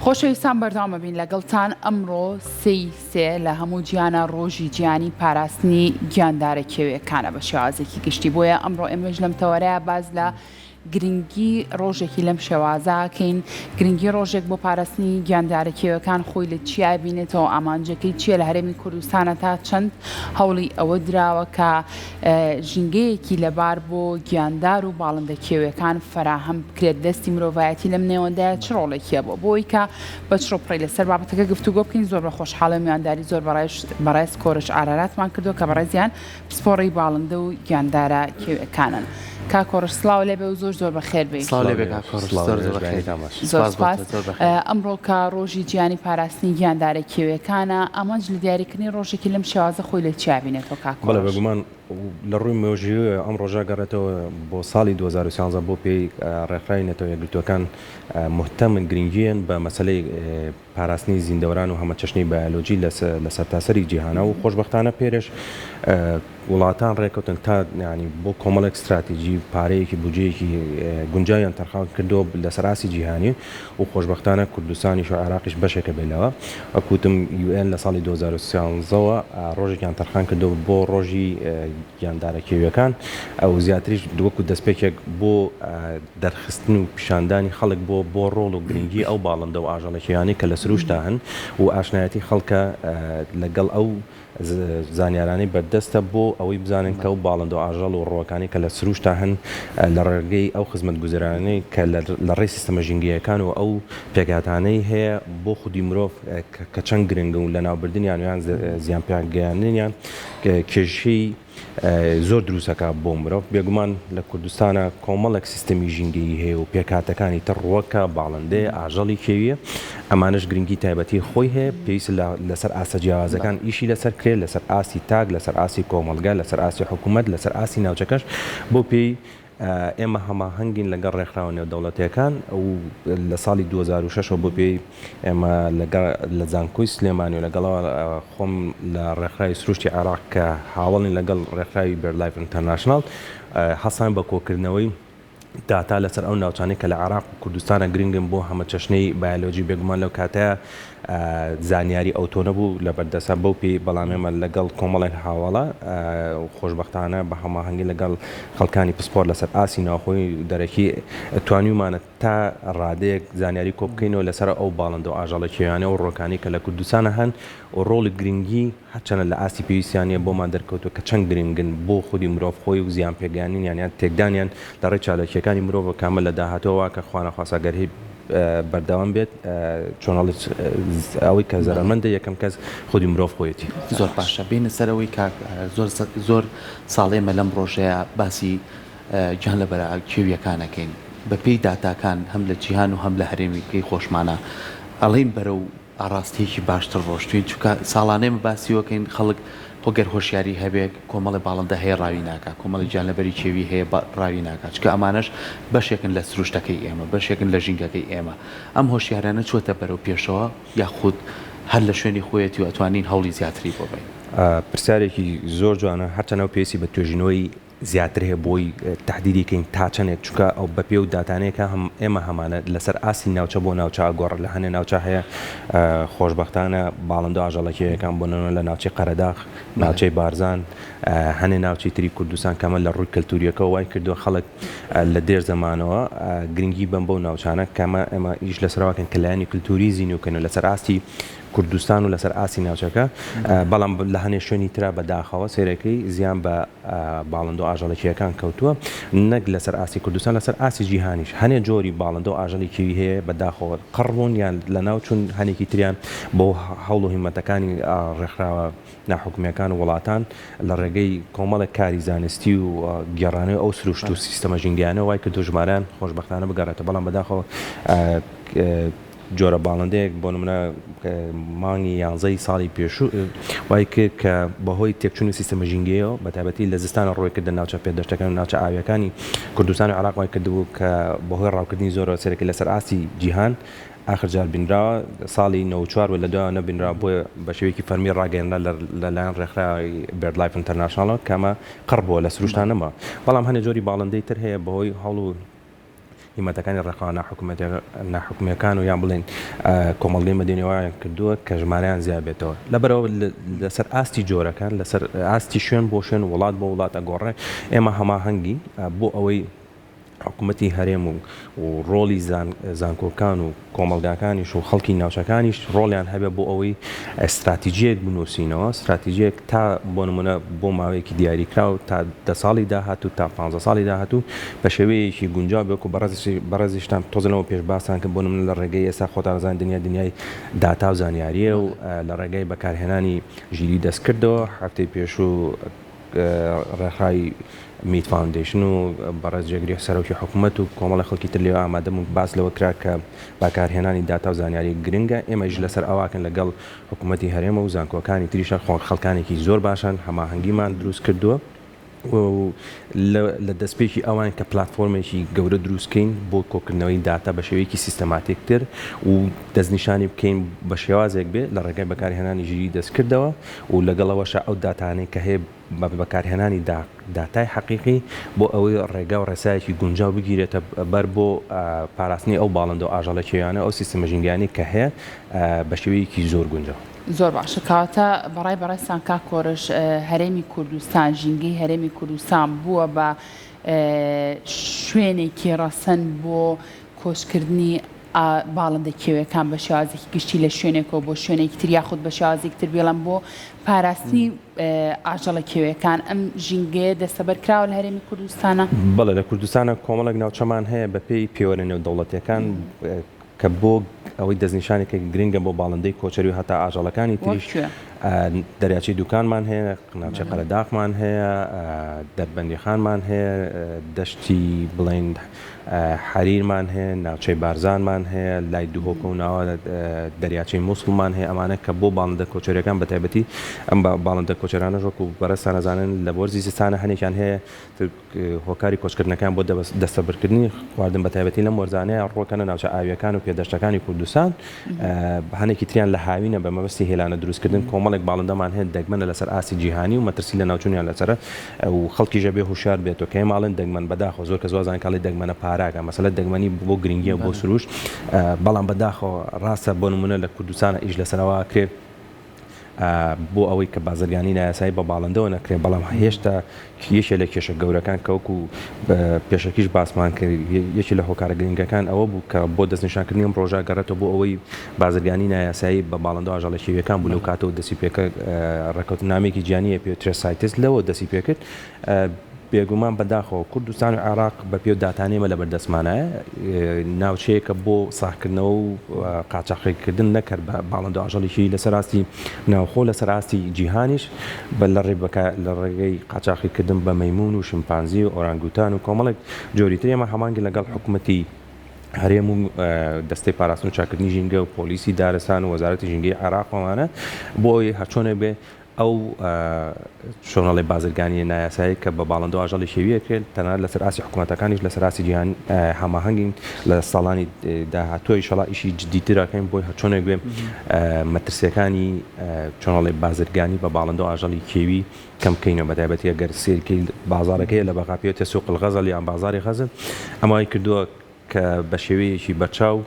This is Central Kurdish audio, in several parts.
خۆشەویستان بەردەوامە بین لەگەڵتان ئەمڕۆ سێ لە هەموو گیانە ڕۆژی گیانی پاراستنی گیاندارە کێویەکانە بە شێوازێکی گشتی بۆیە ئەمڕۆ ئێمەش لەم تەوەرەیە باز لە گرنگی ڕۆژێکی لەم شێوازاکەین گرنگی ڕۆژێک بۆ پاراستنی گیاندارە کێویەکان خۆی لە چیا بینێتەوە ئامانجەکەی چیە لە هەرێمی کوردستانە تا چەند هەوڵی ئەوە دراوە کە ژینگەیەکی لەبار بۆ گیاندار و باڵندە کێویەکان فراهەم بکرێت دەستی مرۆڤایەتی لەم نێوەندایە چ ڕۆڵێکیە بۆی کە بە چڕۆپڕی لەسەر بابەتەکە گفتوگۆ بکەین زۆر بە خۆشحاڵە میوانداری زۆر بەڕێز کۆرش ئاراراتمان کردو کە بەڕێزیان پسپۆڕی باڵندە و گیاندارە کێویەکانن. کاکۆڕش سڵاو لێبێ و زۆر بەخێر بێت. زۆر سپاس. ئەمڕۆ کە ڕۆژی گیانی پاراستنی گیاندارە کێویەکانە ئەمەش لە دیاریکردنی ڕۆژێکی لەم شێوازە خۆی لە چیا بینێتەوە کاکۆڕش؟ بەڵێ بەگومان لە ڕووی مێژووی ئەم ڕۆژە گەڕێتەوە بۆ ساڵی 2013 بۆ پێی ڕێکخراوی نێتەوە یەکگرتووەکان مهتەمن گرنگیان بە مەسەلەی پاراستنی زیندەوەران و هەمە چەشنی بایۆلۆجی لە سەرتاسەری جیهانە و خۆشبەختانە پێرش وڵاتان ڕێکەوتن تا ینی بۆ کۆمەڵێک استراتیژی پارەیەکی بودجەیەکی گونجایان تەرخان کردو لە سەراسی جیهانی و خۆشبەختانە کوردستانیش و عێراقیش بەشێکە بێنەوە ئەکوتم UN لە ساڵی 2013ەوە ڕۆژێکیان تەرخان کردو بۆ ڕۆژی گیاندارە کێویەکان ئەو زیاتریش وەکو دەستپێکێک بۆ دەرخستن و پیشاندانی خەڵک بۆ ڕۆڵ و گرنگی ئەو باڵندە و ئاژەڵەکیانی کە لە سروشتا هەن و ئاشنایەتی خەڵکە لەگەڵ ئەو زانیارانی بەردەستە بۆ ئەوەی بزانن کە و باڵندە و ئاژەڵ و ڕۆکانی کە لە سروشتا هەن لە ڕێگەی ئەو خزمەت گوزرانەی کە لە ڕێی سیستەمە ژینگەیەکان و ئەو پێکاتانەی هەیە بۆ خودی مرۆڤ کە چەند گرنگە و لە ناوبردنیان یان زیان پێگەیاندنیان کێشەی زۆر دروستەکە بۆ مرۆڤ. بێگومان لە کوردستانە کۆمەڵێک سیستەمی ژینگەیی هەیە و پێکاتەکانی تر ڕوەکە باڵندەیە ئاژەڵی کێویە ئەمانش گرنگی تایبەتی خۆی هەیە پێویست لەسەر ئاسە جیاوازەکان ئیشی لەسەر کرێت لەسەر ئاسی تاک لەسەر ئاسی کۆمەلگا لەسەر ئاسی حکوومەت لەسەر ئاسی ناوچەکەش بۆ پێی ئێمە هەماهەنگین لەگەڵ ڕێکخراوە نێودەوڵەتیەکان و لە ساڵی 2006 بۆ پێی ئێمە لە زانکۆی سلێمانی و لەگەڵەوە خۆم لە ڕێکخراوی سروشتی عێراق کە هاوڵین لەگەڵ ڕێکخراوی بێردلایف ئینتەرناشناڵ هەسان بە کۆکردنەوەی داتا لەسەر ئەو ناوچانەی کە لە عێراق و کوردستانە گرنگن بۆ هەمە چەشنەی بایۆلۆجی بێگومان لەو کاتەیە زانیاری ئەوتۆ نەبوو لە بەردەسە بەو پێی بەڵام ئێمە لەگەڵ کۆمەڵێک هاوڵە خۆشبەختانە بە هەماهەنگی لەگەڵ خەڵکانی پسپۆر لەسەر ئاسی ناوخۆی دەرەکی توانیمانە تا ڕادەیەک زانیاری کۆبکەینەوە لەسەر ئەو باڵندە و ئاژەڵە کێویانە و ڕۆکانی کە لە کوردستانە هەن و ڕۆڵی گرنگی هەرچەنە لە ئاسی پێویستیانە بۆمان دەرکەوتوە کە چەند گرنگن بۆ خودی مرۆڤ خۆی و زیان پێگەیاندنیان یان تێکدانیان لە ڕێی چالەکیەکانی مرۆڤ کامل لە داهاتەوە کە خوانەخواسە گەرهی بەردەوام بێت چۆنەڵی ئەوەی کە زەرمەندە یەکەم کەس خودی مرۆڤ خۆیەتی. زۆر باشە بینە سەرەوەی زۆر ساڵێمە لەم ڕۆژەیە باسی گیان لە بەرە کێویەکانەکەین بە پێی داتاکان هەم لە جیهان و هەم لە هەرێمیەکەی خۆشمانە ئەڵین بەرە و ئاڕاستیەکی باشتر ڕۆشتوین چونکە ساڵانەیە باسیوەکەین خەڵک خۆگەر هۆشیاری هەبێت کۆمەڵی باڵندە هەیە ڕاوی ناکە کۆمەڵی گیانلەبەری کێوی هەیە ڕاوی ناکات چکە ئەمانش بەشێکن لە سروشتەکەی ئێمە بەشێکن لە ژینگەکەی ئێمە ئەم هۆشیارانە چۆتە بەرەو پێشەوە یاخود هەر لە شوێنی خۆیەتی و ئەتوانین هەوڵی زیاتری بۆ بین. پرسیارێکی زۆر جوانە هەرچەنەوە پێویستی بە توێژینەوەی زیاتر هەیە بۆی تهدیدیکەین تا چەندێک چکە ئەو بەپێ و داتانەیەکە هەم ئێمە هەمانە لەسەر ئاسی ناوچە بۆ ناوچە گۆڕ لە هەنێ ناوچە هەیە خۆشبەختانە باڵندە ئاژەڵەکیەکان بۆنەوە لە ناوچەی قەرەداغ ناوچەی بارزان هەنێ ناوچەی تری کوردستان کەمە لە ڕووی کەلتوریەکە وای کردووە خەڵک لە دێر زەمانەوە گرنگی بم بۆ ناوچانە کەمە ئێمە ئیش لەسەرواکەن کە لایەنی کللتوری زیینوکەن و لەسەر ئاستی کوردستان و لەسەر ئاسی ناوچەکە بەڵام لە هەنێ شوێنی ترا بەداخەوە سێرەکەی زیان بە باڵندە و ئاژەڵەکیەکان کەوتووە نەک لەسەر ئاسی کوردستان لەسەر ئاسی جیهانیش هەنێ جۆری باڵندە و ئاژەڵی کێوی هەیە بەداخەوە قڕبوون یان لە ناو چون هەنێکی تریان بۆ هەوڵ و هیمەتەکانی ڕێکخراوە ناحکومیەکان و وڵاتان لە ڕێگەی کۆمەڵێک کاری زانستی و گێڕانەوەی ئەو سروشت و سیستەمە ژینگەیانە وای کردو ژمارەیان خۆشبەختانە بگەڕێتەوە بەڵام بەداخەوە جۆرە باڵندەیەک بۆ نمونە مانگی 11 ساڵی پێشوو وای کرد کە بەهۆی تێکچوون و سیستەمە ژینگەیەوە بەتایبەتی لە زستانە ڕۆیکردە ناوچە پێدەشتەکان و ناوچە ئاویەکانی کوردستان و عێراق وای کردبوو کە بەهۆی ڕاوکردنی زۆرە سەرەکی لەسەر ئاسی جیهان آخر جار بینراوە ساڵی 94 و لە دوای نەبینرا بۆ بە شێوەیەکی فەرمی ڕاگەیەنرا لەلایەن ڕێکخراوی بێردلایف ئینتەرناشناڵەوە کەمە قڕ بووە لە سروشتانەما بەڵام هەنێ جۆری باڵندەی تر هەیە بەهۆی هەڵ و حکومەتەکانی ڕێخا ناحکومەکان و یان بڵێن کۆمەڵگەی مەدەنیێوایان کردووە کە ژمارەیان زیاد بێتەوە لەبەرەوە لەسەر ئاستی جۆرەکان لەسەر ئاستی شوێن بۆ شوێن وڵات بۆ وڵات ئەگۆڕێ ئێمە هەماهەنگی بۆ ئەوەی حکوومەتی هەرێم و ڕۆلی زانکۆکان و کۆمەلگاکانیش و خەڵکی ناوچەکانیش ڕۆڵیان هەبێ بۆ ئەوەی ئەستراتیژیەک بنووسینەوە استراتیژیەک تا بۆ نمونە بۆ ماوەیەکی دیاریکرا و تا 10 ساڵی داهاتوو تا 15 ساڵی داهاتوو بە شێوەیەکی گونجاو بێک و بەڕێزیشتان تۆزە لەوە پێش باسان کە بۆ نمونە لە ڕێگەی ئێستا خۆتانزان دنیای داتا و زانیاریە و لە ڕێگەی بەکارهێنانی ژیری دەستکردەوە هەفتەی پێشوو ڕێخای میت فاوندیشن و بەڕێز جێگری سەرۆکی حکوومەت و کۆمەڵی خەڵکی تر لێوە ئامادەم و باس لەوە کرا کە بەکارهێنانی داتا و زانیاری گرنگە ئێمەش لەسەر ئەواکەن لەگەڵ حکوومەتی هەرێمە و زانکۆکانی تریشە خەڵکانێکی زۆر باشن هەماهەنگیمان دروست کردووە لە دەستپێکی ئەوان کە پلتفۆرمێکی گەورە دروستکەین بۆ کۆکردنەوەی داتا بە شێوەیەکی سیستەماتیکتر و دەستنیشانی بکەین بە شێوازێک بێ لە ڕێگەی بەکارهێنانی ژیری دەستکردەوە و لەگەڵەوەشە ئەو داتانەی کە هەیە بەکارهێنانی داتای حەقیقی بۆ ئەوەی ڕێگا و ڕێسایەکی گونجاو بگیرێتە بەر بۆ پاراستنی ئەو باڵندە و ئاژەڵە کێویانە ئەو سیستەمە ژینگیانی کە هەیە بە شێوەیەکی زۆر گونجاو. زۆر باشە کاتە بەڕێستان کا کۆرش هەرێمی کوردستان ژینگەی هەرێمی کوردستان بووە بە شوێنێکی ڕەسەن بۆ کۆچکردنی باڵندە کێویەکان بە شێوازێکی گشتی لە شوێنێکەوە بۆ شوێنێکی تر یاخود بە شێوازێکی تر بێڵم بۆ پاراستنی ئاژەڵە کێویەکان ئەم ژینگەیە دەستەبەرکراوە لە هەرێمی کوردستانە؟ بەڵێ لە کوردستانە کۆمەڵێک ناوچەمان هەیە بە پێی پێوەرە نێودەوڵەتیەکان کە بۆ ئەوەی دەستنیشانێکی گرنگە بۆ باڵندەی کۆچەری و هەتا ئاژەڵەکانی تریش دەریاچەی دوکانمان هەیە ناوچە قەرەداغمان هەیە دەربەندیخانمان هەیە دەشتی بڵێن حەریرمان هەیە ناوچەی بارزانمان هەیە لای دووهۆکە و ناوە دەریاچەی مووسڵمان هەیە ئەمانە کە بۆ باڵندە کۆچەریەکان بە تایبەتی ئەم باڵندە کۆچەرانە ژۆک و بەڕێستان ئەزانن لە بۆرزی زستانە هەنێکیان هەیە هۆکاری کۆچکردنەکان بۆ دەستەبەرکردنی خواردن بە تایبەتی لەم وەرزانەیە ڕۆکەنە ناوچە ئاویەکان و پێدەشتەکانی کوردستان هەنێکی تریان لە هاوینە بە مەبەستی هێلانە دروستکردن کۆمەڵێک باڵندەمان هەیە دەگمەنە لەسەر ئاسی جیهانی و مەترسی لە ناوچوونیان لەسەرە و خەڵکی ژەبێ هوشار بێتەوە کە ماڵن دەگمەن بەداخەوە زۆر کە زۆزان کاڵی دەگمەنە پاراکە مەسەلە دەگمەنی بۆ گرنگیە بۆ سروش بەڵام بەداخەوە ڕاستە بۆ نمونە لە کوردستانە ئیش لەسەرەوە کرێ بۆ ئەوەی کە بازرگانی نایاسایی بە باڵندەوە نەکرێت بەڵام هێشتا یەکێ لە کێشە گەورەکان کەوەکو پێشەکیش باسمان کرد یەکی لە هۆکارە گرنگەکان ئەوە بوو کە بۆ دەستنیشانکردنی ئەم ڕۆژە گەڕێتەوە بۆ ئەوەی بازرگانی نایاسایی بە باڵندە و ئاژەڵە کێویەکان بوو لەو کاتەوە دەسی پێکە ڕێکەوتنامێکی جیهانیە پێوترێ سایتس لەوە دەسی پێکرد بێگومان بەداخەوە کوردستان و عێراق بە پێو داتانێمە لە بەردەستمانایە ناوچەیەکە بۆ ساحکردنەوە و قاچاقیکردن نەکرد بە باڵندە و ئاژەڵێکی لەسەر ئاستی ناوخۆ لەسەر ئاستی جیهانیش بە لە ڕێگەی قاچاقیکردن بە مەیمون و شمپانزی و ئۆرانگوتان و کۆمەڵێک جۆری تر ئێمە هەمانگی لەگەڵ حکوومەتی هەرێم و دەستەی پاراستن و چاکردنی ژینگە و پۆلیسی دارستان و وەزارەتی ژینگەی عێراقەوانە بۆ ئەوەی هەرچۆنێک بێ ئەو شۆنەڵی بازرگانی نایاسایی کە بە باڵندە و ئاژەڵی شێویە کرد تەنانەت لەسەر ئاسی حکوومەتەکانیش لەسەر ئاسی جیهان هەماهەنگین لە ساڵانی داهاتووە ئینشەڵا ئیشی جدیترەکەین بۆی هەرچۆنێک بێ مەترسیەکانی چۆنەڵی بازرگانی بە باڵندە و ئاژەڵی کێوی کەم بکەینەوە بە تایبەتی ئەگەر سێرکەی بازارەکەی لە بەقاپێتە سوق الغەزەڵ یان بازاری غەزل ئەمەوەی کردووە کە بە شێوەیەکی بەرچاو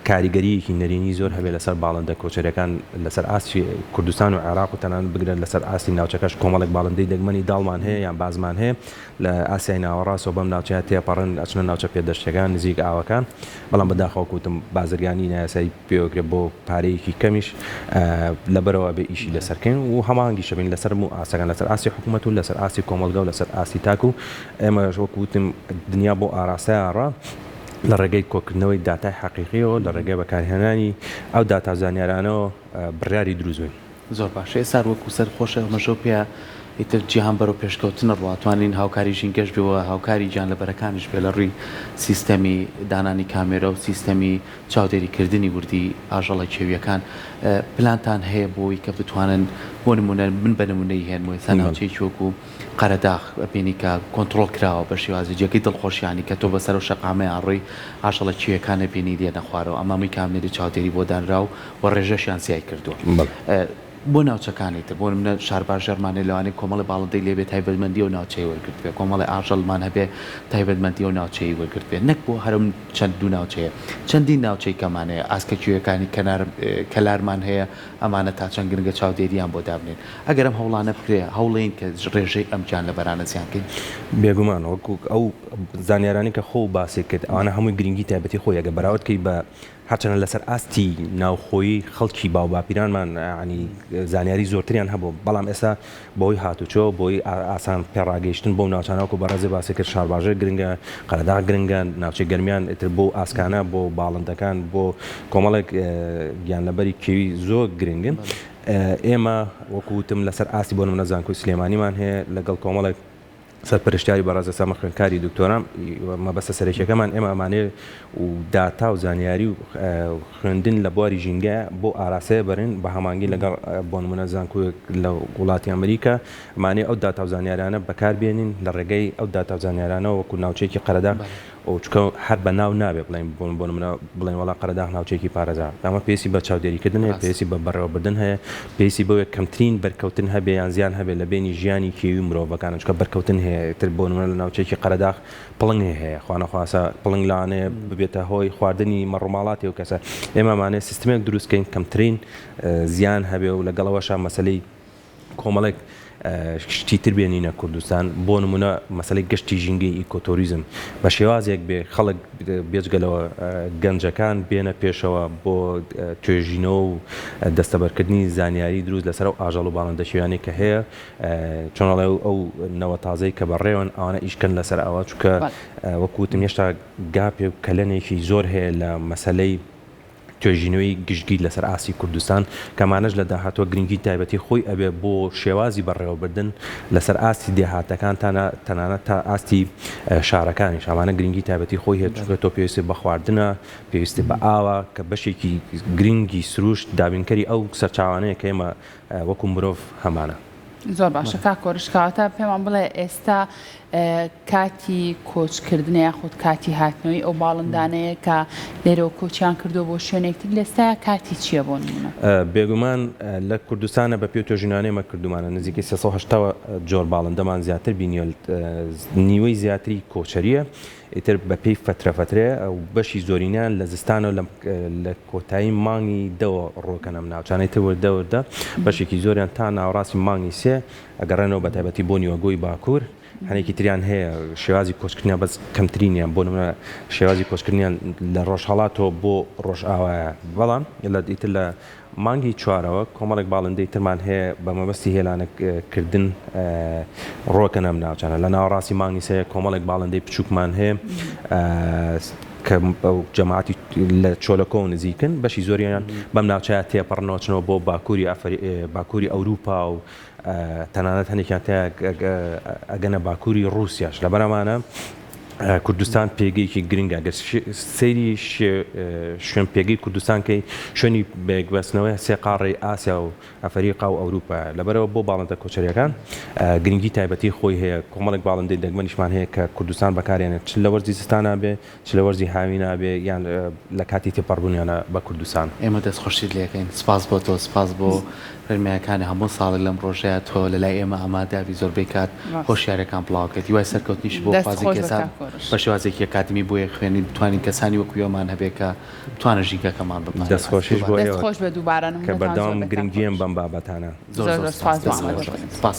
کاریگەریەکی نەرێنی زۆر هەبێت لەسەر باڵندە کۆچەرەکان لەسەر ئاسی کوردستان و عێراق و تەنانەت بگرێت لەسەر ئاسی ناوچەکەش کۆمەڵێک باڵندەی دەگمەنی داڵمان هەیە یان بازمان هەیە لە ئاسیای ناوەڕاستەوە بەم ناوچەیە تێپەڕن ئەچنە ناوچە پێدەشتەکان نزیک ئاوەکان بەڵام بەداخەوە کوتم بازرگانی نایاسایی پێوەگرێت بۆ پارەیەکی کەمیش لەبەرەوە بێ ئیشی لەسەرکەین و هەمانگی شەبین لەسەر ئاسەکان لەسەر ئاسی حکوومەت و لەسەر ئاسی کۆمەلگا و لەسەر ئاسی تاک و ئێمە وەکوتم دنیا بۆ ئاراستەیە لە ڕێگەی کۆکردنەوەی داتای حەقیقیەوە لە ڕێگەی بەکارهێنانی ئەو داتا زانیارانەوە بڕیاری دروستبووین. زۆر باشە ئێستا وەکو سەرخۆشە مەژۆ پێ ئیتر جیهان بەرەو پێشکەوتنە ڕواتوانین هاوکاری ژینگەش بێەوە هاوکاری گیانلەبەرەکانیش بێ لە ڕووی سیستەمی دانانی کامێرە و سیستەمی چاودێریکردنی وردی ئاژەڵە کێویەکان پلانتان هەیە بۆی کە بتوانن بۆ نمونە من بە نمونەی هێنمەوە ئێستا ناوچەیەکی وەکو قەرەداغ بینی کە کۆنتڕۆڵ کراوە بە شێوازی جێگەی دڵخۆشیانی کە تۆ بەسەر و شەقامەیە ڕێی ئاژەڵە کێویەکانە بینی دێنە خوارەوە ئەمامی کامێری چاودێری بۆ دانرا و ڕێژەشیان سیای کردووە بۆ ناوچەکانی تر بۆ منە شاربار ژەرمانە لەوانەیە کۆمەڵی باڵندەی لێبێت تایبەتمەندی و ناوچەی وەرگرت بێ کۆمەڵی ئاژەڵمان هەبێ تایبەتمەندی و ناوچەی وەرگرت بێ نەک بۆ هەرم چەند دوو ناوچەیە چەندین ناوچەی کەمانەیە ئاسکە کوێیەکانی کەلارمان هەیە ئەمانە تا چەند گرنگە چاودێریان بۆ دابنێن ئەگەر ئەم هەوڵانە بکرێ هەوڵین کە ڕێژەی ئەمجان لە بەرانە زیانکەین بێگومان وەکو ئەو زانیارانی کە خۆ باسی کرد ئەوانە هەمووی گرنگی تایبەتی خۆی ئەگە بەراوردکەی بە هەرچەنە لەسەر ئاستی ناوخۆیی خەڵکی باو باپیرانمان ینی زانیاری زۆرتریان هەبوو بەڵام ئێستا بۆی هاتوچۆ بۆی ئاسان پێڕاگەیشتن بۆ ناوچانەوەکو بەڕێزی باسی کرد شارباژێر گرنگە قەرەداغ گرنگە ناوچەی گەرمیان ئیتر بۆ ئاسکانە بۆ باڵندەکان بۆ کۆمەڵێک گیانلەبەری کێوی زۆر گرنگن ئێمە وەکوتم لەسەر ئاستی بۆ نمونە زانکۆی سلێمانیمان هەیە لەگەڵ کۆمەڵێک سەرپەرشتیاری بەڕێزە سەمە خوێندکاری دکتۆرام مەبەستە سەرەکیەکەمان ئێمە ئەمانێ و داتا و زانیاری و خوێندن لە بواری ژینگە بۆ ئاراسەیە بەرن بە هەمانگی لەگەڵ بۆ نمونە زانکۆیەک لە وڵاتی ئەمریکا ئەمانێ ئەو داتا و زانیارانە بەکاربێنین لە ڕێگەی ئەو داتا و زانیارانەوە وەکو ناوچەیەکی قەرەداغ ئەو چکە هەر بە ناو نابێ بڵێن بۆ نمونە بڵێن وڵا قەرەداغ ناوچەیەکی پارێزا ئەمە پێویستی بە چاودێریکردن هەیە پێویستی بە بەڕێوەبردن هەیە پێویستی بەوەیە کەمترین بەرکەوتن هەبێ یان زیان هەبێت لە بینی ژیانی کێوی مرۆڤەکانە چکە بەرکەوتن هەیە تر بۆ نمونە لە ناوچەیەکی قەرەداغ پڵنگ هەیە خوانەخواسە پڵنگ لانەیە ببێتە هۆی خواردنی مەڕووماڵاتی و کەسە ئێمەمانێ سیستمێک دروستکەین کەمترین زیان هەبێ و لەگەڵەوەشە مەسەلەی کۆمەڵێک شتیتر بێنینە کوردستان بۆ نمونە مەسەلەی گەشتی ژینگەی ئیکۆتۆریزم بە شێوازێک بێ خەڵک بێجگەلەوە گەنجەکان بێنە پێشەوە بۆ توێژینەوە و دەستەبەرکردنی زانیاری دروست لەسەر و ئاژەڵ و باڵندە شێوانێک کە هەیە چۆنەڵێ ئەو نەوە تازەی کە بەڕێوەن ئەوانە ئیشکەن لەسەر ئەوە چکە وەکوتم هێشتا گاپێ و کەلەنێکی زۆر هەیە لە مەسەلەی توێژینەوەی گشتگیر لەسەر ئاسی کوردستان کەمانەش لە داهاتوە گرنگی تایبەتی خۆی ئەبێ بۆ شێوازی بەڕێوەبردن لەسەر ئاستی دێهاتەکان تەنانەت تا ئاستی شارەکانی شامانە گرنگی تایبەتی خۆی هەیە چونکە تۆ پێویستی بە خواردنە پێویستی بە ئاوە کە بەشێکی گرنگی سروشت دابینکەری ئەو سەرچاوانەیە کە ئێمە وەکو مرۆڤ هەمانە زۆر باشە کا کۆرشکاتە پێمان بڵێ ئێستا کاتی کۆچکردن یاخود کاتی هاتنەوەی ئەو باڵندانەیە کە لێرەوە کۆچیان کردو بۆ شوێنێکتر لێستا کاتی چییە بۆ نمونە بێگومان لە کوردستانە بە پێ توێژینانەیەمە کردومانە نزیکەی 380 جۆر باڵندەمان زیاتر بینیۆ نیوەی زیاتری کۆچەریە ئیتر بە پێی فترە و بەشی زۆرینیان لە زستانەوە لە کۆتایی مانگی دەوە ڕۆکەنەم ناوچانەی تەوەردەوەدا بەشێکی زۆریان تا ناوڕاستی مانگی سێ ئەگەڕێنەوە بە تایبەتی بۆ نیوەگۆی باکوور هەنێکی تریان هەیە شێوازی کۆچکردنیان بەس کەمترینیان بۆ نمونە شێوازی کۆچکردنیان لە ڕۆژهەڵاتەوە بۆ ڕۆژئاوایە بەڵام ئیتر لە مانگی چوارەوە کۆمەڵێک باڵندەی ترمان هەیە بە مەبەستی هێلانەکردن ڕۆکەنەم ناوچانە لە ناوەڕاستی مانگی سێ کۆمەڵێک باڵندەی بچووکمان هەیە کە جەماعەتی لە چۆلەکۆ نزیکن بەشی زۆریان بەم ناوچەیە تێپەڕنەوەچنەوە بۆ باکووری ئەوروپا و تەنانەت هەنێکیان ئەگەنە باکووری ڕووسیاش لە بەرامانە کوردستان پێگەیەکی گرنگە گەر سەیری شوێن پێگەی کوردستانکەی شوێنی بێگوەستنەوەی سێ قاڕی ئاسیا و ئەفریقا و ئەوروپا لەبەرەوە بۆ باڵندە کۆچەریەکان گرنگی تایبەتی خۆی هەیە کۆمەڵێک باڵندەی دەگمەنیشمان هەیە کە کوردستان بەکارێنێت چ لە وەرزی زستانە بێ چ لە وەرزی هاوینە بێ یان لە کاتی تێپەڕبوونیانە بە کوردستان ئێمە دەستخۆشیت لێەکەین سپاس بۆ تۆ سپاس بۆ فەرمیەکانی هەموو ساڵێک لەم ڕۆژەیە تۆ لە لای ئێمە ئامادەبی زۆربەی کات هۆشیارەکان بڵاوکەت وای سەرکەوتنیش بۆ فازی کەسا بە شێوازێکی ئاکادمی بۆ خوێنی بتوانین کەسانی وەکوێمان هەبێ کە بتوانە ژینگەکەمان ببنەوە دەستخۆشیش بۆ دەستخۆش بە دووبارە کە بەردەوام گرنگیان بەم بابەتانە زۆر سپاس.